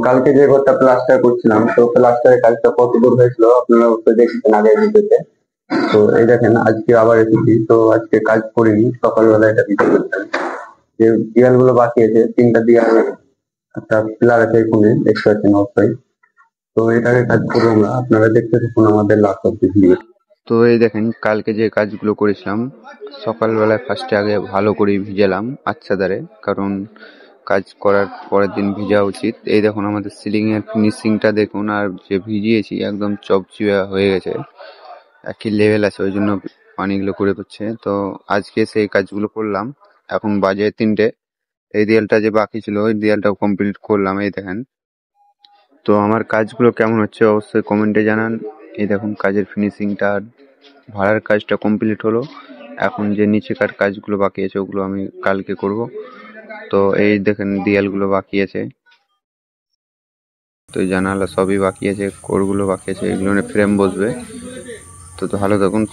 কালকে যে ঘরটা প্লাস্টার করছিলাম, তো প্লাস্টারের কাজটা কত দূর হয়েছিল আপনারা অবশ্যই দেখেছেন আগের ভিডিওতে। তো এই দেখেন আজকে আবার এসেছি, তো আজকে কাজ করিনি, সকালবেলা এটা ভিডিও করতাম। যে দেয়ালগুলো বাকি আছে, 3টা দেয়াল, একটা পিলার আছে এখানে দেখতে পাচ্ছেন অবশ্যই। তো এটাকে কাজ করবো আমরা, আপনারা দেখতে থাকুন আমাদের লাস্ট অব্দি ভিডিও। তো এই দেখেন কালকে যে কাজগুলো করেছিলাম, সকালবেলায় ফার্স্টে আগে ভালো করে ভিজালাম আচ্ছাদারে, কারণ কাজ করার পরের দিন ভিজা উচিত। এই দেখুন আমাদের সিলিং এর ফিনিশিংটা দেখুন, আর যে ভিজিয়েছি একদম চকচুয়া হয়ে গেছে, একই লেভেল আছে, ওই জন্য পানিগুলো করে পড়ছে। তো আজকে সেই কাজগুলো করলাম। এখন বাজে 3টে। এই দেয়ালটা যে বাকি ছিল ওই দেয়ালটাও কমপ্লিট করলাম, এই দেখেন। তো আমার কাজগুলো কেমন হচ্ছে অবশ্যই কমেন্টে জানান। এই দেখুন কাজের ফিনিশিংটা, ভাড়ার কাজটা কমপ্লিট হলো। এখন যে নিচেকার কাজগুলো বাকি আছে ওগুলো আমি কালকে করব। তো এই দেখেন দেয়ালগুলো বাকি আছে, তো জানালা সবই বাকি আছে, কোরগুলো বাকি আছে, এগুলো ফ্রেম বসবে। তো ভালো থাকুন।